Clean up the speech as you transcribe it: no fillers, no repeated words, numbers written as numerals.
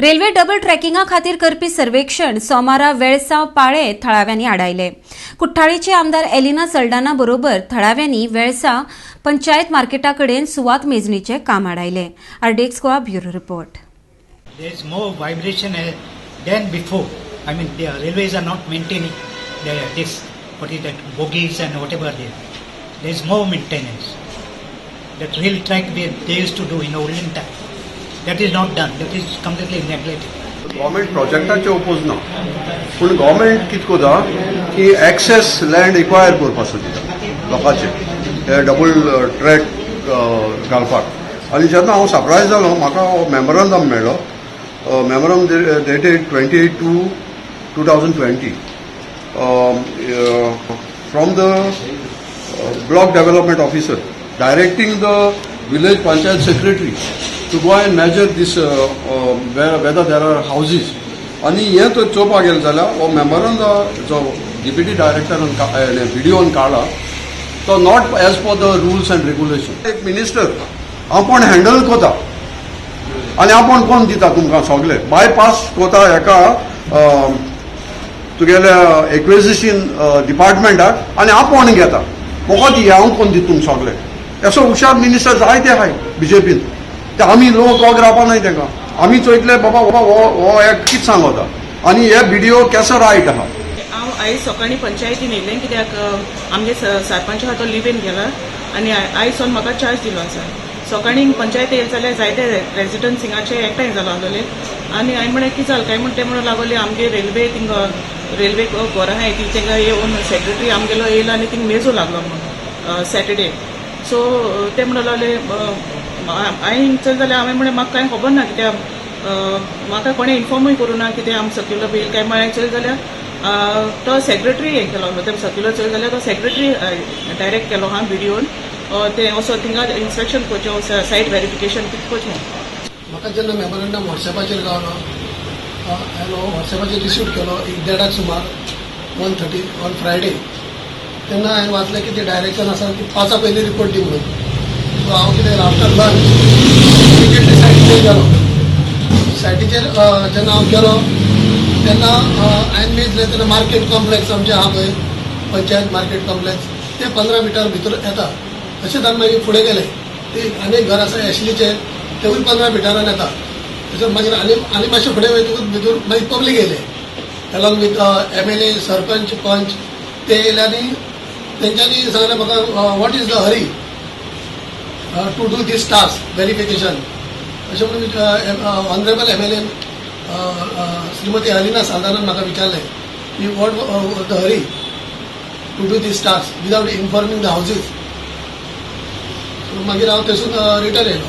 Railway double ट्रॅकिंगा खातीर करपी सर्वेक्षण सोमारा वेळसाव पाळे थळाव्यांनी आडायले। कुट्टाळीचे आमदार एलिना सल्डाना बरोबर थळाव्यांनी वेळसा पंचायत मार्केटा कडेन सुवात मेजणीचे काम आडायले। RDX Goa bureau report. There is more vibration than before. I mean, the railways are not maintaining what is that, bogies and whatever there is more maintenance. That rail track they used to do in olden time, that is not done. That is completely neglected. Government प्रोजेक्टाचे oppose ना, पूण government कितें करता की access land acquire करपाचो दिता लोकांचे double track घालपाक। आनी जेन्ना हांव सरप्रायज जालो, म्हाका मेमोरंडम मेळ्ळो, memorandum dated 28/2/2020 from the block development officer directing the village panchayat secretary to go and measure this whether there are houses. आणि हे तो चोवपाक गेले जाल्यार हो मेमोरंडम जो डिप्युटी डायरेक्टरान व्हिडिओन काडला तो not as per the rules end regulation. एक मिनिस्टर आपण हँडल कोता आनी आपण कोण दिता तुमकां सगळे बायपास कोता एका तुगेले एक्विजिशन डिपार्टमेंटाक आनी आपण घेता फकत हे हांव कोण दिता तुमकां सगळे। असो हुशार मिनिस्टर जायते आहाय बीजेपीन, ते आमी लोक वोग रावपा नाय तेंकां। आमी चोयतले बाबा हो एक कितें सांगता आनी हे व्हिडिओ केसो रायट आहा। हांव आयज सकाळीं पंचायतीन येयलें, कित्याक आमगे सरपंच आहा तो लिव्ह इन गेला आनी आयज सोन म्हाका चार्ज दिलो आसा। सकाळीं पंचायत येयले जाल्यार जायते रेजिडंट हिंगाचे एकठांय जालो आसलोले आनी हांवें म्हळें कितें जालें काय म्हण ते म्हणून लागले आमगे रेल्वे थिंगा रेल्वे घर आहाय ती तेंकां येवन सेक्रेटरी आमगेलो येयला आनी थिंग मेजो लागलो म्हणून सॅटर्डे। सो ते म्हणून लागले हांवें चल जाल्यार हांवें म्हळें म्हाका कांय खबर ना, कित्याक म्हाका कोणें इन्फॉर्मूय करूं ना कितें आम सर्क्युलर बील काय म्हळें चल जाल्यार तो सेक्रेटरी हें केलो ते सर्क्युलर चल जाल्यार तो सेक्रेटरी डायरेक्ट केलो हा व्हिडिओन ते असो थिंगा इन्स्पेक्शन करचें सायट व्हेरिफिकेशन कितें करचें। म्हाका जेन्ना मेमोरंडम वॉट्सॅपाचेर गावलो हांवें वॉट्सॅपाचेर रिसीव केलो 1:30 सुमार 1:30 ऑन फ्रायडे, तेन्ना हांवें वाचलें की ते डायरेक्शन आसा की 5 पयलीं रिपोर्ट दी म्हणून। सो हांव कितें आफ्टर लंच इमिडिएटली सायटीचेर गेलो। सायटीचेर जेन्ना हांव गेलो तेन्ना हांवें मेजलें तेन्ना मार्केट कॉम्प्लेक्स आमचें आहा पळय पंचायत मार्केट कॉम्प्लेक्स ते 15 मिटर भितर येता। तशेंच आमी मागीर फुडें गेले, ते आनी एक घर आसा एशलीचें तेवूय 15 मिटरान येता। तशेंच मागीर आनी मातशें फुडें वयतकूच भितर मागीर पब्लीक येयले अलॉंग विथ MLA सरपंच पंच ते येयले आनी तेंच्यांनी सांगलें म्हाका what is the hurry to do this task verification. अशें म्हणून ऑनरेबल MLA श्रीमती एलिना सल्डानान म्हाका विचारलें की what the hurry to do this task without informing the houses. मागीर हांव थंयसून रिटर्न येयलो।